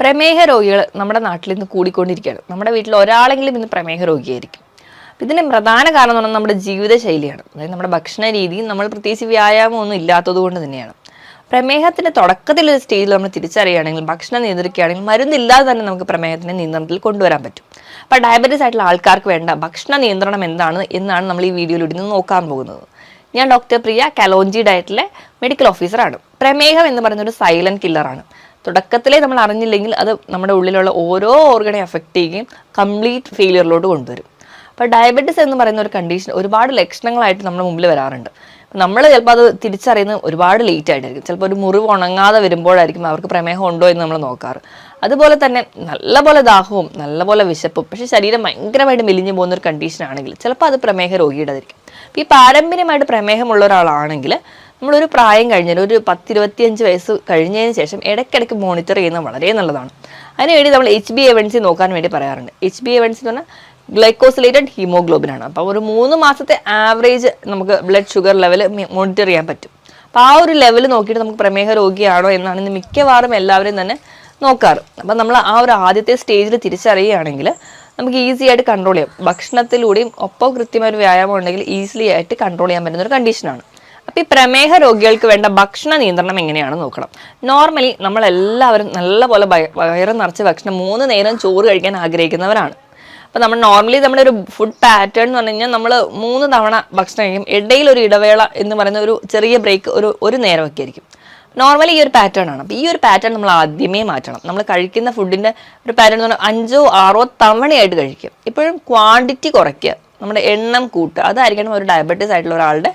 പ്രമേഹ രോഗികൾ നമ്മുടെ നാട്ടിൽ ഇന്ന് കൂടിക്കൊണ്ടിരിക്കുകയാണ്. നമ്മുടെ വീട്ടിൽ ഒരാളെങ്കിലും ഇന്ന് പ്രമേഹ രോഗിയായിരിക്കും. ഇതിന് പ്രധാന കാരണം എന്ന് പറഞ്ഞാൽ നമ്മുടെ ജീവിതശൈലിയാണ്. അതായത് നമ്മുടെ ഭക്ഷണ രീതി നമ്മൾ പ്രത്യേകിച്ച് വ്യായാമം ഒന്നും ഇല്ലാത്തത് കൊണ്ട് തന്നെയാണ്. പ്രമേഹത്തിന്റെ തുടക്കത്തിലൊരു സ്റ്റേജിൽ നമ്മൾ തിരിച്ചറിയുകയാണെങ്കിൽ, ഭക്ഷണം നിയന്ത്രിക്കുകയാണെങ്കിൽ, മരുന്നില്ലാതെ തന്നെ നമുക്ക് പ്രമേഹത്തിന്റെ നിയന്ത്രണത്തിൽ കൊണ്ടുവരാൻ പറ്റും. അപ്പോൾ ഡയബറ്റീസ് ആയിട്ടുള്ള ആൾക്കാർക്ക് വേണ്ട ഭക്ഷണ നിയന്ത്രണം എന്നാണ് നമ്മൾ ഈ വീഡിയോയിലൂടെ നിന്ന് നോക്കാൻ പോകുന്നത്. ഞാൻ ഡോക്ടർ പ്രിയ, കലോഞ്ചി ഡയറ്റിലെ മെഡിക്കൽ ഓഫീസറാണ്. പ്രമേഹം എന്ന് പറയുന്ന ഒരു സൈലന്റ് കില്ലറാണ്. തുടക്കത്തിലേ നമ്മൾ അറിഞ്ഞില്ലെങ്കിൽ അത് നമ്മുടെ ഉള്ളിലുള്ള ഓരോ ഓർഗനെ അഫക്റ്റ് ചെയ്യുകയും കംപ്ലീറ്റ് ഫെയിലിയറിലോട്ട് കൊണ്ടുവരും. അപ്പോൾ ഡയബറ്റിസ് എന്ന് പറയുന്ന ഒരു കണ്ടീഷൻ ഒരുപാട് ലക്ഷണങ്ങളായിട്ട് നമ്മുടെ മുമ്പിൽ വരാറുണ്ട്. നമ്മൾ ചിലപ്പോൾ അത് തിരിച്ചറിയുന്നത് ഒരുപാട് ലേറ്റ് ആയിട്ടായിരിക്കും. ചിലപ്പോൾ ഒരു മുറിവ് ഉണങ്ങാതെ വരുമ്പോഴായിരിക്കും അവർക്ക് പ്രമേഹം ഉണ്ടോ എന്ന് നമ്മൾ നോക്കാറ്. അതുപോലെ തന്നെ നല്ലപോലെ ദാഹവും നല്ലപോലെ വിശപ്പും പക്ഷേ ശരീരം ഭയങ്കരമായിട്ട് മെലിഞ്ഞു പോകുന്ന ഒരു കണ്ടീഷൻ ആണെങ്കിൽ ചിലപ്പോൾ അത് പ്രമേഹ രോഗിയുടേതായിരിക്കും. അപ്പോൾ ഈ പാരമ്പര്യമായിട്ട് പ്രമേഹമുള്ള ഒരാളാണെങ്കിൽ നമ്മളൊരു പ്രായം കഴിഞ്ഞാൽ ഒരു 10-25 വയസ്സ് കഴിഞ്ഞതിന് ശേഷം ഇടയ്ക്കിടയ്ക്ക് മോണിറ്റർ ചെയ്യുന്നത് വളരെ നല്ലതാണ്. അതിനുവേണ്ടി നമ്മൾ HbA1c നോക്കാൻ വേണ്ടി പറയാറുണ്ട്. HbA1c എന്ന് പറഞ്ഞാൽ ഗ്ലൈക്കോസിലേറ്റഡ് ഹീമോഗ്ലോബിൻ ആണ്. അപ്പോൾ ഒരു 3 മാസത്തെ ആവറേജ് നമുക്ക് ബ്ലഡ് ഷുഗർ ലെവൽ മോണിറ്റർ ചെയ്യാൻ പറ്റും. അപ്പോൾ ആ ഒരു ലെവൽ നോക്കിയിട്ട് നമുക്ക് പ്രമേഹ രോഗിയാണോ എന്നാണ് ഇന്ന് മിക്കവാറും എല്ലാവരും തന്നെ നോക്കാറ്. അപ്പം നമ്മൾ ആ ഒരു ആദ്യത്തെ സ്റ്റേജിൽ തിരിച്ചറിയുകയാണെങ്കിൽ നമുക്ക് ഈസി ആയിട്ട് കൺട്രോൾ ചെയ്യാം. ഭക്ഷണത്തിലൂടെയും ഒപ്പം കൃത്യമായ ഒരു വ്യായാമം ഉണ്ടെങ്കിൽ ഈസിലി ആയിട്ട് കൺട്രോൾ ചെയ്യാൻ പറ്റുന്ന ഒരു കണ്ടീഷനാണ്. അപ്പോൾ ഈ പ്രമേഹ രോഗികൾക്ക് വേണ്ട ഭക്ഷണ നിയന്ത്രണം എങ്ങനെയാണെന്ന് നോക്കണം. നോർമലി നമ്മളെല്ലാവരും നല്ലപോലെ വയറ് നിറച്ച് ഭക്ഷണം 3 നേരം ചോറ് കഴിക്കാൻ ആഗ്രഹിക്കുന്നവരാണ്. അപ്പോൾ നമ്മൾ നോർമലി നമ്മുടെ ഒരു ഫുഡ് പാറ്റേൺ എന്ന് പറഞ്ഞു കഴിഞ്ഞാൽ നമ്മൾ 3 തവണ ഭക്ഷണം കഴിക്കും. ഇടയിൽ ഒരു ഇടവേള എന്ന് പറയുന്ന ഒരു ചെറിയ ബ്രേക്ക് ഒരു നേരമൊക്കെ ആയിരിക്കും. നോർമലി ഈ ഒരു പാറ്റേൺ ആണ്. അപ്പോൾ ഈ ഒരു പാറ്റേൺ നമ്മൾ ആദ്യമേ മാറ്റണം. നമ്മൾ കഴിക്കുന്ന ഫുഡിൻ്റെ ഒരു പാറ്റേൺ എന്ന് പറഞ്ഞാൽ 5-6 തവണയായിട്ട് കഴിക്കുക. ഇപ്പോഴും ക്വാണ്ടിറ്റി കുറയ്ക്കുക, നമ്മുടെ എണ്ണം കൂട്ടുക. അതായിരിക്കണം ഒരു ഡയബറ്റീസ് ആയിട്ടുള്ള ഒരാളുടെ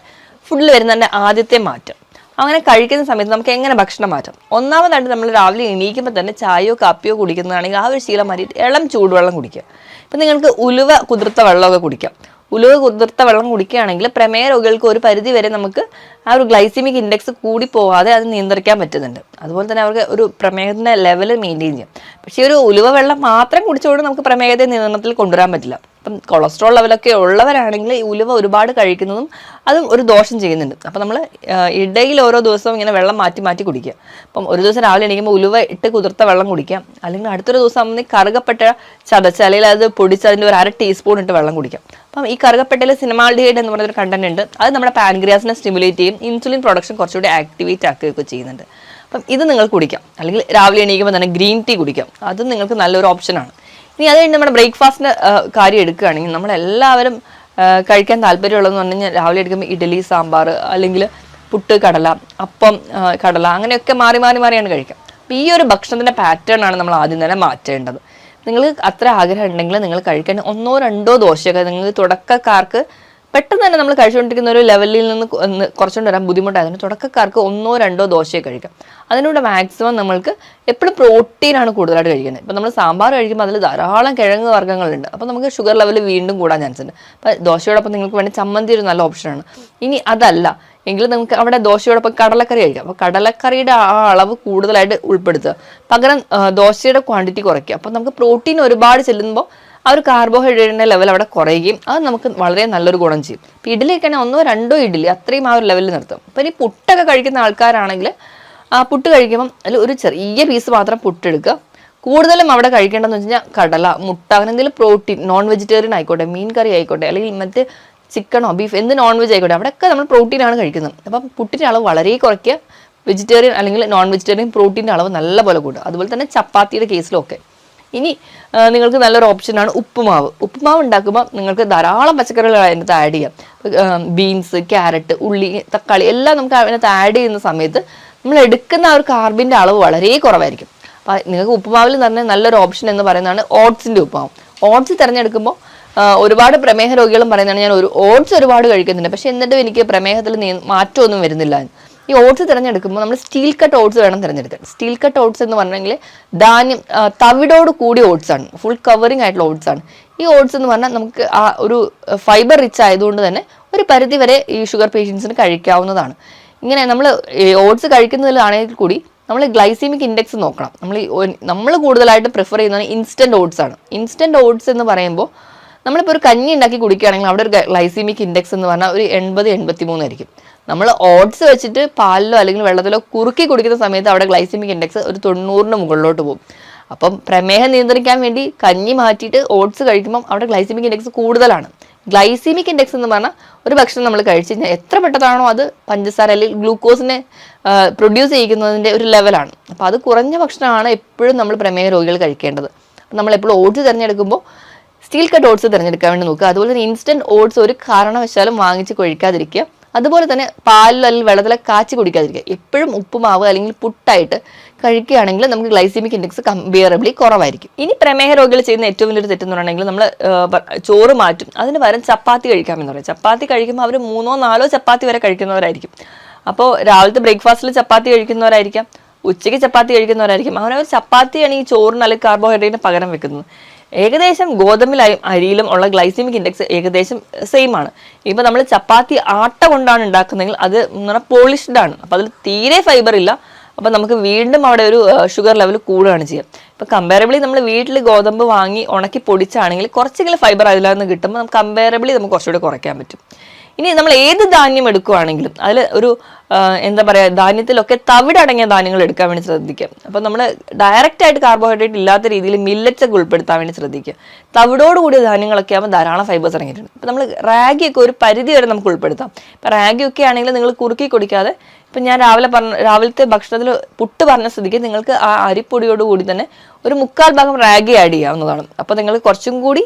ഫുഡിൽ വരുന്നതിൻ്റെ ആദ്യത്തെ മാറ്റം. അങ്ങനെ കഴിക്കുന്ന സമയത്ത് നമുക്ക് എങ്ങനെ ഭക്ഷണം മാറ്റാം? ഒന്നാമതായിട്ട് നമ്മൾ രാവിലെ എണീക്കുമ്പോൾ തന്നെ ചായയോ കാപ്പിയോ കുടിക്കുന്നതാണെങ്കിൽ ആ ഒരു ശീലം മാറ്റിയിട്ട് ഇളം ചൂടുവെള്ളം കുടിക്കുക. ഇപ്പം നിങ്ങൾക്ക് ഉലുവ കുതിർത്ത വെള്ളമൊക്കെ കുടിക്കാം. ഉലുവ കുതിർത്ത വെള്ളം കുടിക്കുകയാണെങ്കിൽ പ്രമേഹ രോഗികൾക്ക് ഒരു പരിധി വരെ നമുക്ക് ആ ഒരു ഗ്ലൈസിമിക് ഇൻഡെക്സ് കൂടി പോവാതെ അത് നിയന്ത്രിക്കാൻ പറ്റുന്നുണ്ട്. അതുപോലെ തന്നെ അവർക്ക് ഒരു പ്രമേഹത്തിൻ്റെ ലെവൽ മെയിൻറ്റെയിൻ ചെയ്യാം. പക്ഷേ ഒരു ഉലുവ വെള്ളം മാത്രം കുടിച്ചുകൊണ്ട് നമുക്ക് പ്രമേഹത്തെ നിയന്ത്രണത്തിൽ കൊണ്ടുവരാൻ പറ്റില്ല. ഇപ്പം കൊളസ്ട്രോൾ ലെവലൊക്കെ ഉള്ളവരാണെങ്കിൽ ഈ ഉലുവ ഒരുപാട് കഴിക്കുന്നതും അതും ഒരു ദോഷം ചെയ്യുന്നുണ്ട്. അപ്പം നമ്മൾ ഇടയിൽ ഓരോ ദിവസവും ഇങ്ങനെ വെള്ളം മാറ്റി മാറ്റി കുടിക്കുക. അപ്പം ഒരു ദിവസം രാവിലെ എണീക്കുമ്പോൾ ഉലുവ ഇട്ട് കുതിർത്ത വെള്ളം കുടിക്കാം. അല്ലെങ്കിൽ അടുത്തൊരു ദിവസം നമ്മൾ കറുകപ്പെട്ട ചതച്ച് അല്ലെങ്കിൽ അത് പൊടിച്ച് അതിൻ്റെ ഒരു 1/2 ടീസ്പൂൺ ഇട്ട് വെള്ളം കുടിക്കാം. അപ്പം ഈ കറുകപ്പെട്ടയിൽ സിനമാൾഡിഹൈഡ് എന്ന് പറയുന്നൊരു കണ്ടന്റ് ഉണ്ട്. അത് നമ്മുടെ പാൻക്രിയാസിനെ സ്റ്റിമുലേറ്റ് ചെയ്യും, ഇൻസുലിൻ പ്രൊഡക്ഷൻ കുറച്ചുകൂടി ആക്ടിവേറ്റ് ആക്കുകയൊക്കെ ചെയ്യുന്നുണ്ട്. അപ്പം ഇത് നിങ്ങൾ കുടിക്കാം. അല്ലെങ്കിൽ രാവിലെ എണീക്കുമ്പോൾ തന്നെ ഗ്രീൻ ടീ കുടിക്കാം. അതും നിങ്ങൾക്ക് നല്ലൊരു ഓപ്ഷനാണ്. ഇനി അത് കഴിഞ്ഞ് നമ്മുടെ ബ്രേക്ക്ഫാസ്റ്റിൻ്റെ കാര്യം എടുക്കുകയാണെങ്കിൽ നമ്മളെല്ലാവരും കഴിക്കാൻ താല്പര്യമുള്ളതെന്ന് പറഞ്ഞു കഴിഞ്ഞാൽ രാവിലെ എടുക്കുമ്പോൾ ഇഡ്ഡലി, സാമ്പാർ, അല്ലെങ്കിൽ പുട്ട്, കടല, അപ്പം, കടല, അങ്ങനെയൊക്കെ മാറി മാറി മാറിയാണ് കഴിക്കുക. അപ്പോൾ ഈ ഒരു ഭക്ഷണത്തിൻ്റെ പാറ്റേൺ ആണ് നമ്മൾ ആദ്യം തന്നെ മാറ്റേണ്ടത്. നിങ്ങൾക്ക് അത്ര ആഗ്രഹം ഉണ്ടെങ്കിൽ നിങ്ങൾ കഴിക്കാൻ 1-2 ദോശയൊക്കെ നിങ്ങൾക്ക് തുടക്കക്കാർക്ക് പെട്ടെന്ന് തന്നെ നമ്മൾ കഴിച്ചുകൊണ്ടിരിക്കുന്ന ഒരു ലെവലിൽ നിന്ന് കുറച്ചുകൊണ്ട് വരാൻ ബുദ്ധിമുട്ടായതുകൊണ്ട് തുടക്കക്കാർക്ക് 1-2 ദോശയെ കഴിക്കാം. അതിലൂടെ മാക്സിമം നമ്മൾക്ക് എപ്പോഴും പ്രോട്ടീനാണ് കൂടുതലായിട്ട് കഴിക്കുന്നത്. ഇപ്പം നമ്മൾ സാമ്പാർ കഴിക്കുമ്പോൾ അതിൽ ധാരാളം കിഴങ്ങ് വർഗ്ഗങ്ങളുണ്ട്. അപ്പോൾ നമുക്ക് ഷുഗർ ലെവൽ വീണ്ടും കൂടാൻ ചാൻസ് ഉണ്ട്. അപ്പോൾ ദോശയോടൊപ്പം നിങ്ങൾക്ക് വേണ്ടി ചമ്മന്തി ഒരു നല്ല ഓപ്ഷനാണ്. ഇനി അതല്ല എങ്കിൽ നമുക്ക് അവിടെ ദോശയോടൊപ്പം കടലക്കറി കഴിക്കാം. അപ്പോൾ കടലക്കറിയുടെ ആ അളവ് കൂടുതലായിട്ട് ഉൾപ്പെടുത്തുക, പകരം ദോശയുടെ ക്വാണ്ടിറ്റി കുറയ്ക്കുക. അപ്പോൾ നമുക്ക് പ്രോട്ടീൻ ഒരുപാട് ചെല്ലുമ്പോൾ ആ ഒരു കാർബോഹൈഡ്രേറ്റിൻ്റെ ലെവൽ അവിടെ കുറയുകയും അത് നമുക്ക് വളരെ നല്ലൊരു ഗുണം ചെയ്യും. ഇപ്പോൾ ഇഡ്ഡലിയൊക്കെ 1-2 ഇഡ്ഡലി അത്രയും ആ ഒരു ലെവലിൽ നിർത്തും. അപ്പോൾ ഈ പുട്ടൊക്കെ കഴിക്കുന്ന ആൾക്കാരാണെങ്കിൽ ആ പുട്ട് കഴിക്കുമ്പം അതിൽ ഒരു ചെറിയ പീസ് മാത്രം പുട്ടെടുക്കുക. കൂടുതലും അവിടെ കഴിക്കേണ്ടതെന്ന് വെച്ച് കഴിഞ്ഞാൽ കടല, മുട്ട, അങ്ങനെ എന്തെങ്കിലും പ്രോട്ടീൻ, നോൺ വെജിറ്റേറിയൻ ആയിക്കോട്ടെ, മീൻ കറി ആയിക്കോട്ടെ, അല്ലെങ്കിൽ മറ്റ് ചിക്കനോ ബീഫ് എന്ത് നോൺ വെജ് ആയിക്കോട്ടെ, അവിടെയൊക്കെ നമ്മൾ പ്രോട്ടീനാണ് കഴിക്കുന്നത്. അപ്പം പുട്ടിൻ്റെ അളവ് വളരെ കുറയ്ക്കുക. വെജിറ്റേറിയൻ അല്ലെങ്കിൽ നോൺ വെജിറ്റേറിയൻ പ്രോട്ടീൻ്റെ അളവ് നല്ലപോലെ കൂട്ടുക. അതുപോലെ തന്നെ ചപ്പാത്തിയുടെ കേസിലൊക്കെ. ഇനി നിങ്ങൾക്ക് നല്ലൊരു ഓപ്ഷനാണ് ഉപ്പുമാവ്. ഉപ്പുമാവ് ഉണ്ടാക്കുമ്പോൾ നിങ്ങൾക്ക് ധാരാളം പച്ചക്കറികൾ അതിനകത്ത് ആഡ് ചെയ്യാം. ബീൻസ്, ക്യാരറ്റ്, ഉള്ളി, തക്കാളി എല്ലാം നമുക്ക് അതിനകത്ത് ആഡ് ചെയ്യുന്ന സമയത്ത് നമ്മൾ എടുക്കുന്ന ആ ഒരു കാർബിൻ്റെ അളവ് വളരെ കുറവായിരിക്കും. അപ്പോൾ നിങ്ങൾക്ക് ഉപ്പുമാവിൽ തന്നെ നല്ലൊരു ഓപ്ഷൻ എന്ന് പറയുന്നതാണ് ഓട്സിൻ്റെ ഉപ്പുമാവ്. ഓട്സ് തിരഞ്ഞെടുക്കുമ്പോൾ ഒരുപാട് പ്രമേഹ രോഗികളും പറയുന്നതാണ് ഞാൻ ഓട്സ് ഒരുപാട് കഴിക്കുന്നുണ്ട്, പക്ഷെ എന്നിട്ടും എനിക്ക് പ്രമേഹത്തിൽ മാറ്റമൊന്നും വരുന്നില്ല. ഈ ഓട്സ് തിരഞ്ഞെടുക്കുമ്പോൾ നമ്മൾ സ്റ്റീൽ കട്ട് ഓട്സ് വേണം തിരഞ്ഞെടുക്കാൻ. സ്റ്റീൽ കട്ട് ഓട്സ് എന്ന് പറഞ്ഞെങ്കിൽ ധാന്യം തവിടോട് കൂടിയ ഓട്സ് ആണ്, ഫുൾ കവറിങ് ആയിട്ടുള്ള ഓട്സ് ആണ്. ഈ ഓട്സ് എന്ന് പറഞ്ഞാൽ നമുക്ക് ആ ഒരു ഫൈബർ റിച്ച് ആയതുകൊണ്ട് തന്നെ ഒരു പരിധി വരെ ഈ ഷുഗർ പേഷ്യൻസിന് കഴിക്കാവുന്നതാണ്. ഇങ്ങനെ നമ്മൾ ഓട്സ് കഴിക്കുന്നതിലാണെങ്കിൽ കൂടി നമ്മൾ ഗ്ലൈസീമിക് ഇൻഡെക്സ് നോക്കണം. നമ്മൾ കൂടുതലായിട്ട് പ്രിഫർ ചെയ്യുന്നത് ഇൻസ്റ്റൻറ്റ് ഓട്സ് ആണ്. ഇൻസ്റ്റൻറ്റ് ഓട്സ് എന്ന് പറയുമ്പോൾ നമ്മളിപ്പോൾ ഒരു കഞ്ഞി ഉണ്ടാക്കി കുടിക്കുകയാണെങ്കിൽ അവിടെ ഒരു ഗ്ലൈസീമിക് ഇൻഡെക്സ് എന്ന് പറഞ്ഞാൽ ഒരു 80-83 ആയിരിക്കും. നമ്മൾ ഓട്സ് വെച്ചിട്ട് പാലിലോ അല്ലെങ്കിൽ വെള്ളത്തിലോ കുറുക്കി കുടിക്കുന്ന സമയത്ത് അവിടെ ഗ്ലൈസീമിക് ഇൻഡെക്സ് ഒരു 90ന് മുകളിലോട്ട് പോകും. അപ്പം പ്രമേഹം നിയന്ത്രിക്കാൻ വേണ്ടി കഞ്ഞി മാറ്റിയിട്ട് ഓട്സ് കഴിക്കുമ്പോൾ അവിടെ ഗ്ലൈസീമിക് ഇൻഡെക്സ് കൂടുതലാണ്. ഗ്ലൈസീമിക് ഇൻഡെക്സ് എന്ന് പറഞ്ഞാൽ ഒരു ഭക്ഷണം നമ്മൾ കഴിച്ചു കഴിഞ്ഞാൽ എത്ര പെട്ടതാണോ അത് പഞ്ചസാര അല്ലെങ്കിൽ ഗ്ലൂക്കോസിനെ പ്രൊഡ്യൂസ് ചെയ്യിക്കുന്നതിൻ്റെ ഒരു ലെവലാണ്. അപ്പോൾ അത് കുറഞ്ഞ ഭക്ഷണമാണ് എപ്പോഴും നമ്മൾ പ്രമേഹ രോഗികൾ കഴിക്കേണ്ടത്. നമ്മൾ എപ്പോഴും ഓട്സ് തിരഞ്ഞെടുക്കുമ്പോൾ സ്റ്റീൽ കട്ട് ഓട്സ് തിരഞ്ഞെടുക്കാൻ വേണ്ടി നോക്കുക. അതുപോലെ തന്നെ ഇൻസ്റ്റന്റ് ഓട്സ് ഒരു കാരണവശാലും വാങ്ങിച്ച് കഴിക്കാതിരിക്കുക. അതുപോലെ തന്നെ പാലിൽ അല്ലെങ്കിൽ വെള്ളത്തിലൊക്കെ കാച്ചി കുടിക്കാതിരിക്കുക. എപ്പോഴും ഉപ്പുമാവ് അല്ലെങ്കിൽ പുട്ടായിട്ട് കഴിക്കുകയാണെങ്കിൽ നമുക്ക് ഗ്ലൈസീമിക് ഇൻഡെക്സ് കമ്പിയറബിളി കുറവായിരിക്കും. ഇനി പ്രമേഹ രോഗികൾ ചെയ്യുന്ന ഏറ്റവും വലിയൊരു തെറ്റെന്ന് പറയുകയാണെങ്കിൽ നമ്മൾ ചോറ് മാറ്റും, അതിന് പകരം ചപ്പാത്തി കഴിക്കാമെന്ന് പറയും. ചപ്പാത്തി കഴിക്കുമ്പോൾ അവർ 3-4 ചപ്പാത്തി വരെ കഴിക്കുന്നവരായിരിക്കും. അപ്പോൾ രാവിലത്തെ ബ്രേക്ക്ഫാസ്റ്റിൽ ചപ്പാത്തി കഴിക്കുന്നവരായിരിക്കാം, ഉച്ചയ്ക്ക് ചപ്പാത്തി കഴിക്കുന്നവരായിരിക്കും. അങ്ങനെ ഒരു ചപ്പാത്തിയാണ് ഈ ചോറിന് അല്ലെങ്കിൽ കാർബോഹൈഡ്രേറ്റിന് പകരം വെക്കുന്നത്. ഏകദേശം ഗോതമ്പിലും അരിയിലും ഉള്ള ഗ്ലൈസീമിക് ഇൻഡെക്സ് ഏകദേശം സെയിം ആണ്. ഇപ്പം നമ്മൾ ചപ്പാത്തി ആട്ട കൊണ്ടാണ് ഉണ്ടാക്കുന്നതെങ്കിൽ അത് പോളിഷ്ഡ് ആണ്, അപ്പം അതിൽ തീരെ ഫൈബർ ഇല്ല. അപ്പം നമുക്ക് വീണ്ടും അവിടെ ഒരു ഷുഗർ ലെവൽ കൂടുകയാണ് ചെയ്യുക. ഇപ്പം കമ്പാരബിളി നമ്മൾ വീട്ടിൽ ഗോതമ്പ് വാങ്ങി ഉണക്കി പൊടിച്ചാണെങ്കിൽ കുറച്ചെങ്കിലും ഫൈബർ അതിൽ കിട്ടുമ്പോൾ നമുക്ക് കമ്പാരബിളി നമുക്ക് കുറച്ചുകൂടി കുറയ്ക്കാൻ പറ്റും. ഇനി നമ്മൾ ഏത് ധാന്യം എടുക്കുകയാണെങ്കിലും അതിൽ ഒരു എന്താ പറയുക, ധാന്യത്തിലൊക്കെ തവിടടങ്ങിയ ധാന്യങ്ങൾ എടുക്കാൻ വേണ്ടി ശ്രദ്ധിക്കുക. അപ്പോൾ നമ്മൾ ഡയറക്റ്റ് ആയിട്ട് കാർബോഹൈഡ്രേറ്റ് ഇല്ലാത്ത രീതിയിൽ മില്ലറ്റ്സ് ഒക്കെ ഉൾപ്പെടുത്താൻ വേണ്ടി ശ്രദ്ധിക്കുക. തവിടോട് കൂടിയ ധാന്യങ്ങളൊക്കെ ആകുമ്പോൾ ധാരാളം ഫൈബേഴ്സ് ഇറങ്ങിയിട്ടുണ്ട്. ഇപ്പോൾ നമ്മൾ റാഗിയൊക്കെ ഒരു പരിധി വരെ നമുക്ക് ഉൾപ്പെടുത്താം. ഇപ്പോൾ റാഗിയൊക്കെ ആണെങ്കിൽ നിങ്ങൾ കുറുക്കി കുടിക്കാതെ, ഇപ്പം ഞാൻ രാവിലത്തെ ഭക്ഷണത്തിൽ പുട്ട് പറഞ്ഞ സ്ഥിതിക്ക് നിങ്ങൾക്ക് ആ അരിപ്പൊടിയോട് കൂടി തന്നെ ഒരു 1/4 ഭാഗം റാഗി ആഡ് ചെയ്യാവുന്നതാണ്. അപ്പോൾ നിങ്ങൾ കുറച്ചും കൂടി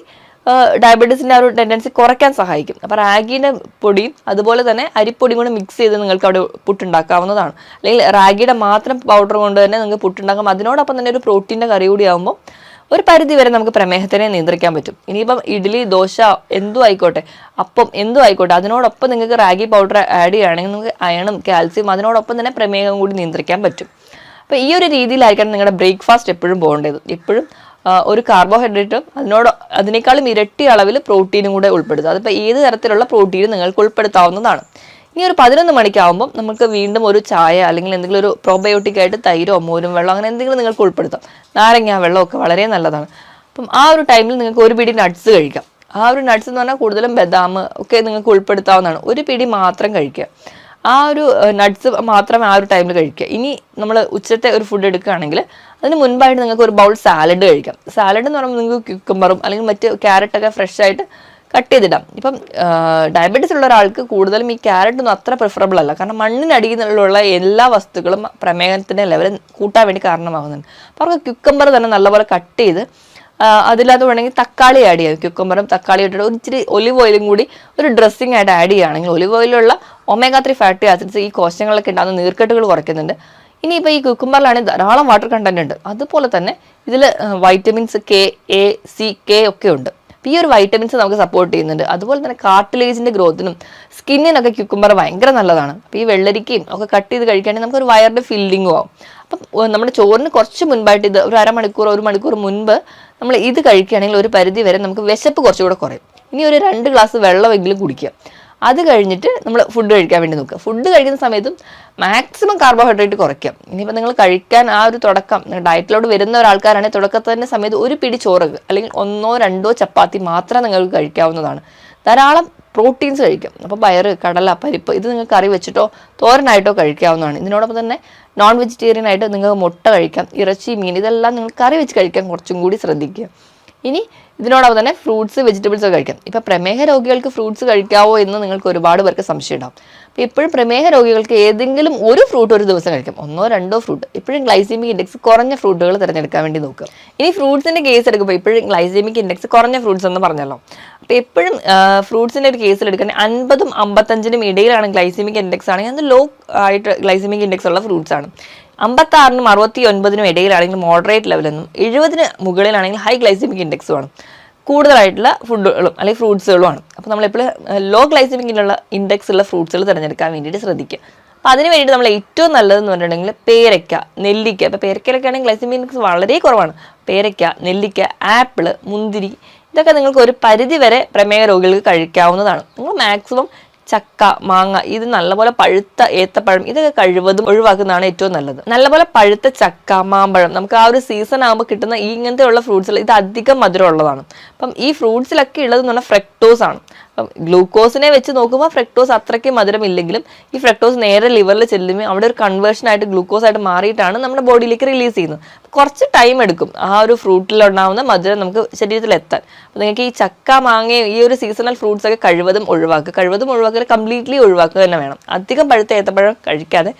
ഡയബറ്റീസിൻ്റെ ആ ഒരു ടെൻഡൻസി കുറയ്ക്കാൻ സഹായിക്കും. അപ്പോൾ റാഗിയുടെ പൊടിയും അതുപോലെ തന്നെ അരിപ്പൊടിയും കൂടെ മിക്സ് ചെയ്ത് നിങ്ങൾക്ക് അവിടെ പുട്ടുണ്ടാക്കാവുന്നതാണ്. അല്ലെങ്കിൽ റാഗിയുടെ മാത്രം പൗഡർ കൊണ്ട് തന്നെ നിങ്ങൾക്ക് പുട്ടുണ്ടാക്കാം. അതിനോടൊപ്പം തന്നെ ഒരു പ്രോട്ടീൻ്റെ കറി കൂടി ആകുമ്പോൾ ഒരു പരിധി വരെ നമുക്ക് പ്രമേഹത്തിനെ നിയന്ത്രിക്കാൻ പറ്റും. ഇനിയിപ്പം ഇഡ്ഡലി, ദോശ എന്തും ആയിക്കോട്ടെ, അപ്പം എന്തും ആയിക്കോട്ടെ, അതിനോടൊപ്പം നിങ്ങൾക്ക് റാഗി പൗഡർ ആഡ് ചെയ്യുകയാണെങ്കിൽ നിങ്ങൾക്ക് അയണും കാൽസ്യം അതിനോടൊപ്പം തന്നെ പ്രമേഹം കൂടി നിയന്ത്രിക്കാൻ പറ്റും. അപ്പോൾ ഈ ഒരു രീതിയിലായിരിക്കണം നിങ്ങളുടെ ബ്രേക്ക്ഫാസ്റ്റ് എപ്പോഴും പോകേണ്ടത്. എപ്പോഴും ഒരു കാർബോഹൈഡ്രേറ്റും അതിനേക്കാളും ഇരട്ടി അളവിൽ പ്രോട്ടീനും കൂടെ ഉൾപ്പെടുത്തുക. അതിപ്പോൾ ഏത് തരത്തിലുള്ള പ്രോട്ടീനും നിങ്ങൾക്ക് ഉൾപ്പെടുത്താവുന്നതാണ്. ഇനി ഒരു 11 മണിക്കാവുമ്പം നമുക്ക് വീണ്ടും ഒരു ചായ അല്ലെങ്കിൽ എന്തെങ്കിലും ഒരു പ്രോബയോട്ടിക് ആയിട്ട് തൈരോ മോരും വെള്ളം അങ്ങനെ എന്തെങ്കിലും നിങ്ങൾക്ക് ഉൾപ്പെടുത്താം. നാരങ്ങ വെള്ളമൊക്കെ വളരെ നല്ലതാണ്. അപ്പം ആ ഒരു ടൈമിൽ നിങ്ങൾക്ക് ഒരു പിടി നട്ട്സ് കഴിക്കാം. ആ ഒരു നട്ട്സ് എന്ന് പറഞ്ഞാൽ കൂടുതലും ബദാം ഒക്കെ നിങ്ങൾക്ക് ഉൾപ്പെടുത്താവുന്നതാണ്. ഒരു പിടി മാത്രം കഴിക്കുക. ആ ഒരു നട്ട്സ് മാത്രം ആ ഒരു ടൈമിൽ കഴിക്കുക. ഇനി നമ്മൾ ഉച്ചത്തെ ഒരു ഫുഡ് എടുക്കുകയാണെങ്കിൽ അതിന് മുൻപായിട്ട് നിങ്ങൾക്ക് ഒരു ബൗൾ സാലഡ് കഴിക്കാം. സാലഡ് എന്ന് പറയുമ്പോൾ നിങ്ങൾക്ക് ക്യുക്കമ്പറും അല്ലെങ്കിൽ മറ്റ് ക്യാരറ്റൊക്കെ ഫ്രഷ് ആയിട്ട് കട്ട് ചെയ്തിടാം. ഇപ്പം ഡയബറ്റീസ് ഉള്ള ഒരാൾക്ക് കൂടുതലും ഈ ക്യാരറ്റൊന്നും അത്ര പ്രിഫറബിൾ അല്ല. കാരണം മണ്ണിനടിയിലുള്ള എല്ലാ വസ്തുക്കളും പ്രമേഹത്തിൻ്റെ ലെവൽ കൂട്ടാൻ വേണ്ടി കാരണമാകുന്നുണ്ട്. അപ്പോൾ അവർക്ക് ക്യുക്കമ്പർ തന്നെ നല്ലപോലെ കട്ട് ചെയ്ത് അതില്ലാതെ വേണമെങ്കിൽ തക്കാളി ആഡ് ചെയ്യാം. ക്യുക്കമ്പറും തക്കാളി ഇട്ടിട്ട് ഒരു ഇച്ചിരി ഒലിവ് ഓയിലും കൂടി ഒരു ഡ്രസ്സിങ് ആയിട്ട് ആഡ് ചെയ്യുകയാണെങ്കിൽ ഒലിവ് ഓയിലുള്ള ഒമേഗ 3 ഫാറ്റി ആസിഡ്സ് ഈ കോശങ്ങളിലൊക്കെ ഉണ്ടാകുന്ന നീർക്കെട്ടുകൾ കുറയ്ക്കുന്നുണ്ട്. ഇനിയിപ്പോൾ ഈ കുക്കുംബറിലാണെങ്കിൽ ധാരാളം വാട്ടർ കണ്ടന്റ് ഉണ്ട്. അതുപോലെ തന്നെ ഇതിൽ vitamins K, A, C, K ഒക്കെ ഉണ്ട്. അപ്പോൾ ഈ ഒരു വൈറ്റമിൻസ് നമുക്ക് സപ്പോർട്ട് ചെയ്യുന്നുണ്ട്. അതുപോലെ തന്നെ കാർട്ടിലേജിൻ്റെ ഗ്രോത്തിനും സ്കിന്നിനൊക്കെ ക്യുക്കുംബർ ഭയങ്കര നല്ലതാണ്. അപ്പോൾ ഈ വെള്ളരിക്കയും ഒക്കെ കട്ട് ചെയ്ത് കഴിക്കുകയാണെങ്കിൽ നമുക്കൊരു വയറിൻ്റെ ഫില്ലിങ്ങും ആവും. അപ്പം നമ്മുടെ ചോറിന് കുറച്ച് മുൻപായിട്ട് ഇത് ഒരു അരമണിക്കൂർ 1 മണിക്കൂർ മുൻപ് നമ്മൾ ഇത് കഴിക്കുകയാണെങ്കിൽ ഒരു പരിധി വരെ നമുക്ക് വിശപ്പ് കുറച്ചുകൂടെ കുറയും. ഇനി ഒരു 2 ഗ്ലാസ് വെള്ളമെങ്കിലും കുടിക്കുക. അത് കഴിഞ്ഞിട്ട് നമ്മൾ ഫുഡ് കഴിക്കാൻ വേണ്ടി നോക്കുക. ഫുഡ് കഴിക്കുന്ന സമയത്തും മാക്സിമം കാർബോഹൈഡ്രേറ്റ് കുറയ്ക്കാം. ഇനിയിപ്പോൾ നിങ്ങൾ കഴിക്കാൻ ആ ഒരു തുടക്കം ഡയറ്റിലോട്ട് വരുന്ന ഒരാൾക്കാരാണെങ്കിൽ തുടക്കത്തിൻ്റെ സമയത്ത് ഒരു പിടി ചോറ് അല്ലെങ്കിൽ 1-2 ചപ്പാത്തി മാത്രം നിങ്ങൾക്ക് കഴിക്കാവുന്നതാണ്. ധാരാളം പ്രോട്ടീൻസ് കഴിക്കാം. അപ്പോൾ പയറ്, കടല, പരിപ്പ് ഇത് നിങ്ങൾക്ക് കറി വെച്ചിട്ടോ തോരനായിട്ടോ കഴിക്കാവുന്നതാണ്. ഇതിനോടൊപ്പം തന്നെ നോൺ വെജിറ്റേറിയൻ ആയിട്ട് നിങ്ങൾക്ക് മുട്ട കഴിക്കാം, ഇറച്ചി, മീൻ ഇതെല്ലാം നിങ്ങൾ കറി വെച്ച് കഴിക്കാൻ കുറച്ചും കൂടി ശ്രദ്ധിക്കുക. ഇനി ഇതിനോടൊപ്പം തന്നെ ഫ്രൂട്ട്സ്, വെജിറ്റബിൾസ് ഒക്കെ കഴിക്കാം. ഇപ്പോൾ പ്രമേഹ രോഗികൾക്ക് ഫ്രൂട്ട്സ് കഴിക്കാവോ എന്ന് നിങ്ങൾക്ക് ഒരുപാട് പേർക്ക് സംശയം ഉണ്ടാവും. അപ്പോൾ എപ്പോഴും പ്രമേഹ രോഗികൾക്ക് ഏതെങ്കിലും ഒരു ഫ്രൂട്ട് ഒരു ദിവസം കഴിക്കാം, 1-2 ഫ്രൂട്ട്. എപ്പോഴും ഗ്ലൈസീമിക് ഇൻഡെക്സ് കുറഞ്ഞ ഫ്രൂട്ടുകൾ തിരഞ്ഞെടുക്കാൻ വേണ്ടി നോക്കുക. ഇനി ഫ്രൂട്ട്സിൻ്റെ കേസ് എടുക്കുമ്പോൾ എപ്പോഴും ഗ്ലൈസീമിക് ഇൻഡെക്സ് കുറഞ്ഞ ഫ്രൂട്ട്സ് എന്ന് പറഞ്ഞല്ലോ. അപ്പോൾ എപ്പോഴും ഫ്രൂട്ട്സിൻ്റെ ഒരു കേസിൽ എടുക്കുകയാണെങ്കിൽ 50-നും 55-നും ഇടയിലാണ് ഗ്ലൈസീമിക് ഇൻഡെക്സ് ആണെങ്കിൽ അത് ലോ ആയിട്ട് ഗ്ലൈസീമിക് ഇൻഡെക്സ് ഉള്ള ഫ്രൂട്ട്സ് ആണ്. 56-നും 69-നും ഇടയിലാണെങ്കിൽ മോഡറേറ്റ് ലെവലെന്നും 70-ന് മുകളിലാണെങ്കിൽ ഹൈ ഗ്ലൈസീമിക് ഇൻഡെക്സും ആണ്. കൂടുതലായിട്ടുള്ള ഫുഡുകളും അല്ലെങ്കിൽ ഫ്രൂട്ട്സുകളുമാണ്. അപ്പോൾ നമ്മളെപ്പോഴും ലോ ഗ്ലൈസീമിക്കിലുള്ള ഇൻഡെക്സ് ഉള്ള ഫ്രൂട്ട്സുകൾ തിരഞ്ഞെടുക്കാൻ വേണ്ടിയിട്ട് ശ്രദ്ധിക്കുക. അപ്പോൾ അതിന് വേണ്ടിയിട്ട് നമ്മൾ ഏറ്റവും നല്ലതെന്ന് പറഞ്ഞിട്ടുണ്ടെങ്കിൽ പേരയ്ക്ക, നെല്ലിക്ക. ഇപ്പോൾ പേരയ്ക്കയിലൊക്കെ ആണെങ്കിൽ ഗ്ലൈസീമിക് ഇൻഡെക്സ് വളരെ കുറവാണ്. പേരയ്ക്ക, നെല്ലിക്ക, ആപ്പിൾ, മുന്തിരി ഇതൊക്കെ നിങ്ങൾക്ക് ഒരു പരിധി വരെ പ്രമേഹ രോഗികൾക്ക് കഴിക്കാവുന്നതാണ്. നിങ്ങൾ മാക്സിമം ചക്ക, മാങ്ങ ഇത് നല്ലപോലെ പഴുത്ത ഏത്തപ്പഴം ഇതൊക്കെ കഴിവതും ഒഴിവാക്കുന്നതാണ് ഏറ്റവും നല്ലത്. നല്ലപോലെ പഴുത്ത ചക്ക, മാമ്പഴം നമുക്ക് ആ ഒരു സീസൺ ആകുമ്പോൾ കിട്ടുന്ന ഈ ഇങ്ങനത്തെ ഉള്ള ഫ്രൂട്ട്സിൽ ഇത് അധികം മധുരം ഉള്ളതാണ്. അപ്പം ഈ ഫ്രൂട്ട്സിലൊക്കെ ഉള്ളതെന്ന് പറഞ്ഞാൽ ഫ്രക്ടോസ് ആണ്. അപ്പം ഗ്ലൂക്കോസിനെ വെച്ച് നോക്കുമ്പോൾ ഫ്രക്ടോസ് അത്രയ്ക്ക് മധുരം ഇല്ലെങ്കിലും ഈ ഫ്രക്ടോസ് നേരെ ലിവറിൽ ചെല്ലുമ്പോൾ അവിടെ ഒരു കൺവേർഷൻ ആയിട്ട് ഗ്ലൂക്കോസ് ആയിട്ട് മാറിയിട്ടാണ് നമ്മുടെ ബോഡിയിലേക്ക് റിലീസ് ചെയ്യുന്നത്. കുറച്ച് ടൈം എടുക്കും ആ ഒരു ഫ്രൂട്ടിലുണ്ടാവുന്ന മധുരം നമുക്ക് ശരീരത്തിൽ എത്താൻ. അപ്പോൾ നിങ്ങൾക്ക് ഈ ചക്ക മാങ്ങ ഈ ഒരു സീസണൽ ഫ്രൂട്ട്സ് ഒക്കെ കഴിവതും ഒഴിവാക്കുക, കംപ്ലീറ്റ്ലി ഒഴിവാക്കുക തന്നെ വേണം. അധികം പഴുത്ത ഏത്തപ്പഴം കഴിക്കാതെ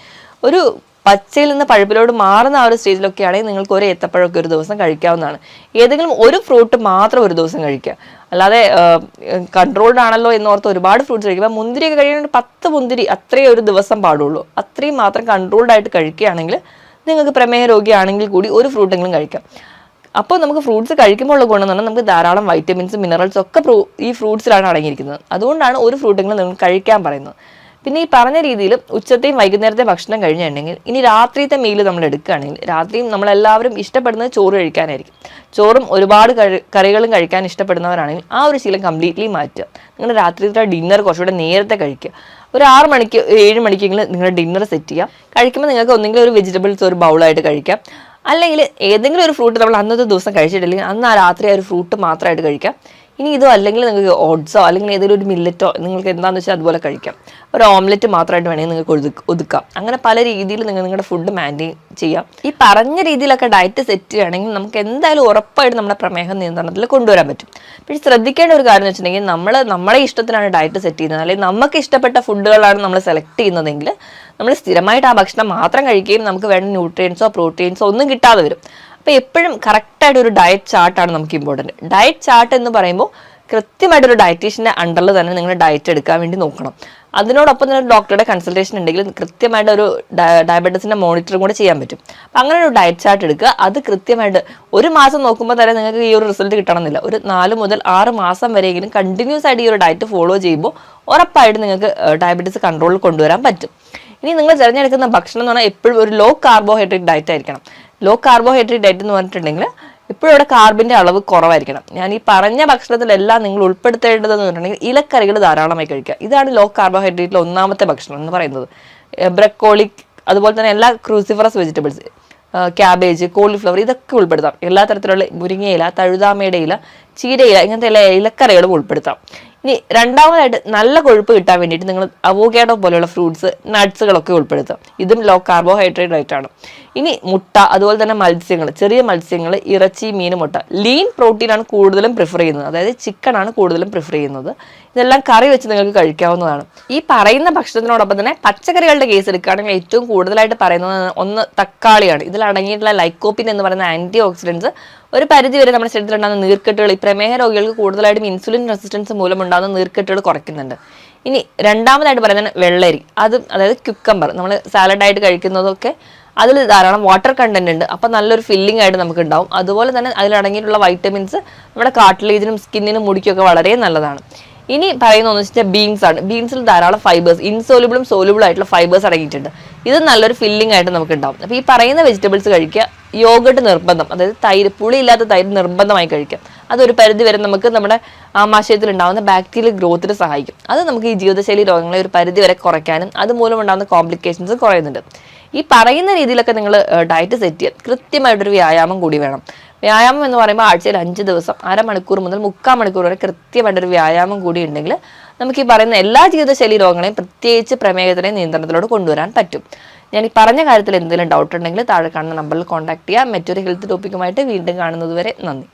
ഒരു പച്ചയിൽ നിന്ന് പഴുപ്പിലോട് മാറുന്ന ആ ഒരു സ്റ്റേജിലൊക്കെ ആണെങ്കിൽ നിങ്ങൾക്ക് ഒരു ഏത്തപ്പഴമൊക്കെ ഒരു ദിവസം കഴിക്കാവുന്നതാണ്. ഏതെങ്കിലും ഒരു ഫ്രൂട്ട് മാത്രം ഒരു ദിവസം കഴിക്കുക. അല്ലാതെ കൺട്രോൾഡ് ആണല്ലോ എന്നോർത്ത് ഒരുപാട് ഫ്രൂട്ട്സ് കഴിക്കുക. മുന്തിരിയൊക്കെ കഴിയുമ്പോൾ 10 മുന്തിരി അത്രയും ഒരു ദിവസം പാടുള്ളൂ. അത്രയും മാത്രം കൺട്രോൾഡ് ആയിട്ട് കഴിക്കുകയാണെങ്കിൽ നിങ്ങൾക്ക് പ്രമേഹ രോഗിയാണെങ്കിൽ കൂടി ഒരു ഫ്രൂട്ടെങ്കിലും കഴിക്കാം. അപ്പോൾ നമുക്ക് ഫ്രൂട്ട്സ് കഴിക്കുമ്പോൾ ഉള്ള ഗുണം എന്ന് പറഞ്ഞാൽ നമുക്ക് ധാരാളം വൈറ്റമിൻസും മിനറൽസും ഒക്കെ ഈ ഫ്രൂട്ട്സിലാണ് അടങ്ങിയിരിക്കുന്നത്. അതുകൊണ്ടാണ് ഒരു ഫ്രൂട്ടെങ്കിലും നിങ്ങൾ കഴിക്കാൻ പറയുന്നത്. പിന്നെ ഈ പറഞ്ഞ രീതിയിൽ ഉച്ചത്തെയും വൈകുന്നേരത്തെ ഭക്ഷണം കഴിഞ്ഞിട്ടുണ്ടെങ്കിൽ ഇനി രാത്രിയത്തെ മീൽ നമ്മൾ എടുക്കുകയാണെങ്കിൽ രാത്രിയും നമ്മളെല്ലാവരും ഇഷ്ടപ്പെടുന്നത് ചോറ് കഴിക്കാനായിരിക്കും. ചോറും ഒരുപാട് കറികളും കഴിക്കാൻ ഇഷ്ടപ്പെടുന്നവരാണെങ്കിൽ ആ ഒരു ശീലം കംപ്ലീറ്റ്ലി മാറ്റുക. നിങ്ങൾ രാത്രിയിലത്തെ ഡിന്നർ കുറച്ചുകൂടെ നേരത്തെ കഴിക്കുക. ഒരു 6 മണിക്ക് 7 മണിക്കെങ്കിലും നിങ്ങളുടെ ഡിന്നർ സെറ്റ് ചെയ്യുക. കഴിക്കുമ്പോൾ നിങ്ങൾക്ക് ഒന്നെങ്കിലും ഒരു വെജിറ്റബിൾസ് ഒരു ബൗളായിട്ട് കഴിക്കാം. അല്ലെങ്കിൽ ഏതെങ്കിലും ഒരു ഫ്രൂട്ട് നമ്മൾ അന്നത്തെ ദിവസം കഴിച്ചിട്ടില്ലെങ്കിൽ അന്ന് ആ രാത്രി ആ ഒരു ഫ്രൂട്ട് മാത്രമായിട്ട് കഴിക്കാം. ഇനി ഇതോ അല്ലെങ്കിൽ നിങ്ങൾക്ക് ഓട്സോ അല്ലെങ്കിൽ ഏതെങ്കിലും ഒരു മില്ലറ്റോ നിങ്ങൾക്ക് എന്താണെന്ന് വെച്ചാൽ അതുപോലെ കഴിക്കാം. ഒരു ഓംലെറ്റ് മാത്രമായിട്ട് വേണമെങ്കിൽ നിങ്ങൾക്ക് ഒതുക്കാം. അങ്ങനെ പല രീതിയിൽ നിങ്ങളുടെ ഫുഡ് മാൻറ്റെയിൻ ചെയ്യാം. ഈ പറഞ്ഞ രീതിയിലൊക്കെ ഡയറ്റ് സെറ്റ് ചെയ്യുകയാണെങ്കിൽ നമുക്ക് എന്തായാലും ഉറപ്പായിട്ട് നമ്മുടെ പ്രമേഹ നിയന്ത്രണത്തിൽ കൊണ്ടുവരാൻ പറ്റും. പക്ഷേ ശ്രദ്ധിക്കേണ്ട ഒരു കാര്യം എന്ന് വെച്ചിട്ടുണ്ടെങ്കിൽ നമ്മുടെ ഇഷ്ടത്തിനാണ് ഡയറ്റ് സെറ്റ് ചെയ്യുന്നത്, അല്ലെങ്കിൽ നമുക്ക് ഇഷ്ടപ്പെട്ട ഫുഡുകളാണ് നമ്മൾ സെലക്ട് ചെയ്യുന്നതെങ്കിൽ നമ്മൾ സ്ഥിരമായിട്ട് ആ ഭക്ഷണം മാത്രം കഴിക്കുകയും നമുക്ക് വേണ്ട ന്യൂട്രിയൻസോ പ്രോട്ടീൻസോ ഒന്നും കിട്ടാതെ വരും. അപ്പോൾ എപ്പോഴും കറക്റ്റായിട്ട് ഒരു ഡയറ്റ് ചാർട്ടാണ് നമുക്ക് ഇമ്പോർട്ടൻറ്റ്. ഡയറ്റ് ചാർട്ട് എന്ന് പറയുമ്പോൾ കൃത്യമായിട്ടൊരു ഡയറ്റീഷ്യൻ്റെ അണ്ടറിൽ തന്നെ നിങ്ങൾ ഡയറ്റ് എടുക്കാൻ വേണ്ടി നോക്കണം. അതിനോടൊപ്പം തന്നെ ഡോക്ടറുടെ കൺസൾട്ടേഷൻ ഉണ്ടെങ്കിൽ കൃത്യമായിട്ട് ഒരു ഡയബറ്റീസിൻ്റെ മോണിറ്ററും കൂടെ ചെയ്യാൻ പറ്റും. അപ്പം അങ്ങനെ ഒരു ഡയറ്റ് ചാർട്ട് എടുക്കുക. അത് കൃത്യമായിട്ട് ഒരു മാസം നോക്കുമ്പോൾ തന്നെ നിങ്ങൾക്ക് ഈ ഒരു റിസൾട്ട് കിട്ടണമെന്നില്ല. ഒരു 4 മുതൽ 6 മാസം വരെയെങ്കിലും കണ്ടിന്യൂസ് ആയിട്ട് ഈ ഒരു ഡയറ്റ് ഫോളോ ചെയ്യുമ്പോൾ ഉറപ്പായിട്ട് നിങ്ങൾക്ക് ഡയബറ്റീസ് കൺട്രോളിൽ കൊണ്ടുവരാൻ പറ്റും. ഇനി നിങ്ങൾ തിരഞ്ഞെടുക്കുന്ന ഭക്ഷണം എന്ന് പറഞ്ഞാൽ എപ്പോഴും ഒരു ലോ കാർബോഹൈഡ്രേറ്റ് ഡയറ്റ് ആയിരിക്കണം. ലോ കാർബോഹൈഡ്രേറ്റ് ഡയറ്റ് എന്ന് പറഞ്ഞിട്ടുണ്ടെങ്കിൽ ഇപ്പോഴും ഇവിടെ കാർബിൻ്റെ അളവ് കുറവായിരിക്കണം. ഞാൻ ഈ പറഞ്ഞ ഭക്ഷണത്തിലെല്ലാം നിങ്ങൾ ഉൾപ്പെടുത്തേണ്ടതെന്ന് പറഞ്ഞിട്ടുണ്ടെങ്കിൽ ഇലക്കറികൾ ധാരാളമായി കഴിക്കുക. ഇതാണ് ലോ കാർബോഹൈഡ്രേറ്റിലെ ഒന്നാമത്തെ ഭക്ഷണം എന്ന് പറയുന്നത്. ബ്രക്കോളി, അതുപോലെ തന്നെ എല്ലാ ക്രൂസിഫറസ് വെജിറ്റബിൾസ്, ക്യാബേജ്, കോളിഫ്ലവർ ഇതൊക്കെ ഉൾപ്പെടുത്താം. എല്ലാ തരത്തിലുള്ള മുരിങ്ങയില, തഴുതാമയുടെ ഇല, ചീരയില ഇങ്ങനത്തെ എല്ലാ ഇലക്കറികളും ഉൾപ്പെടുത്താം. ഇനി രണ്ടാമതായിട്ട് നല്ല കൊഴുപ്പ് കിട്ടാൻ വേണ്ടിയിട്ട് നിങ്ങൾ അവോക്കാഡോ പോലെയുള്ള ഫ്രൂട്ട്സ്, നട്ട്സുകളൊക്കെ ഉൾപ്പെടുത്താം. ഇതും ലോ കാർബോഹൈഡ്രേറ്റ് ആയിട്ടാണ്. ഇനി മുട്ട, അതുപോലെ തന്നെ മത്സ്യങ്ങൾ, ചെറിയ മത്സ്യങ്ങൾ, ഇറച്ചി, മീൻ, മുട്ട. ലീൻ പ്രോട്ടീനാണ് കൂടുതലും പ്രിഫർ ചെയ്യുന്നത്, അതായത് ചിക്കനാണ് കൂടുതലും പ്രിഫർ ചെയ്യുന്നത്. ഇതെല്ലാം കറി വെച്ച് നിങ്ങൾക്ക് കഴിക്കാവുന്നതാണ്. ഈ പറയുന്ന ഭക്ഷണത്തിനോടൊപ്പം തന്നെ പച്ചക്കറികളുടെ കേസ് എടുക്കുകയാണെങ്കിൽ ഏറ്റവും കൂടുതലായിട്ട് പറയുന്നത് ഒന്ന് തക്കാളിയാണ്. ഇതിൽ അടങ്ങിയിട്ടുള്ള ലൈക്കോപ്പിൻ എന്ന് പറയുന്ന ആൻറ്റി ഓക്സിഡൻസ് ഒരു പരിധി വരെ നമ്മുടെ ശരീരത്തിലുണ്ടാകുന്ന നീർക്കെട്ടുകൾ, ഈ പ്രമേഹ രോഗികൾക്ക് കൂടുതലായിട്ടും ഇൻസുലിൻ റെസിസ്റ്റൻസ് മൂലം ഉണ്ടാകുന്ന നീർക്കെട്ടുകൾ കുറയ്ക്കുന്നുണ്ട്. ഇനി രണ്ടാമതായിട്ട് പറയുന്നത് വെള്ളരി, അതായത് ക്യുക്കമ്പർ, നമ്മൾ സാലഡായിട്ട് കഴിക്കുന്നതൊക്കെ അതിൽ ധാരാളം വാട്ടർ കണ്ടന്റ് ഉണ്ട്. അപ്പം നല്ലൊരു ഫില്ലിംഗ് ആയിട്ട് നമുക്ക് ഉണ്ടാവും. അതുപോലെ തന്നെ അതിലടങ്ങിയിട്ടുള്ള വൈറ്റമിൻസ് നമ്മുടെ കാർട്ടിലേജിനും സ്കിന്നിനും മുടിക്കൊക്കെ വളരെ നല്ലതാണ്. ഇനി പറയുന്നതെന്ന് വെച്ചാൽ ബീൻസ് ആണ്. ബീൻസിൽ ധാരാളം ഫൈബേഴ്സ്, ഇൻസോലുബിളും സോലുബിളും ആയിട്ടുള്ള ഫൈബേഴ്സ് അടങ്ങിയിട്ടുണ്ട്. ഇത് നല്ലൊരു ഫില്ലിംഗ് ആയിട്ട് നമുക്ക് ഉണ്ടാവും. അപ്പോൾ ഈ പറയുന്ന വെജിറ്റബിൾസ് കഴിക്കുക. യോഗട്ട് നിർബന്ധം, അതായത് തൈര്, പുളിയില്ലാത്ത തൈര് നിർബന്ധമായി കഴിക്കാം. അതൊരു പരിധി വരെ നമുക്ക് നമ്മുടെ ആമാശയത്തിൽ ഉണ്ടാകുന്ന ബാക്ടീരിയൽ ഗ്രോത്തിന് സഹായിക്കും. അത് നമുക്ക് ഈ ജീവിതശൈലി രോഗങ്ങളെ ഒരു പരിധി വരെ കുറയ്ക്കാനും അതുമൂലം ഉണ്ടാകുന്ന കോംപ്ലിക്കേഷൻസ് കുറയുന്നുണ്ട്. ഈ പറയുന്ന രീതിയിലൊക്കെ നിങ്ങൾ ഡയറ്റ് സെറ്റ് ചെയ്യാൻ കൃത്യമായിട്ടൊരു വ്യായാമം കൂടി വേണം. വ്യായാമം എന്ന് പറയുമ്പോൾ ആഴ്ചയിൽ 5 ദിവസം 1/2 മണിക്കൂർ മുതൽ 3/4 മണിക്കൂർ വരെ കൃത്യമായിട്ടൊരു വ്യായാമം കൂടി ഉണ്ടെങ്കിൽ നമുക്ക് ഈ പറയുന്ന എല്ലാ ജീവിതശൈലി രോഗങ്ങളെയും പ്രത്യേകിച്ച് പ്രമേഹത്തിനെ നിയന്ത്രണത്തിലോട് കൊണ്ടുവരാൻ പറ്റും. ഞാൻ ഈ പറഞ്ഞ കാര്യത്തിൽ എന്തെങ്കിലും ഡൗട്ട് ഉണ്ടെങ്കിൽ താഴെ കാണുന്ന നമ്പറിൽ കോൺടാക്ട് ചെയ്യുക. മറ്റൊരു ഹെൽത്ത് ടോപ്പിക്കുമായിട്ട് വീണ്ടും കാണുന്നത് വരെ നന്ദി.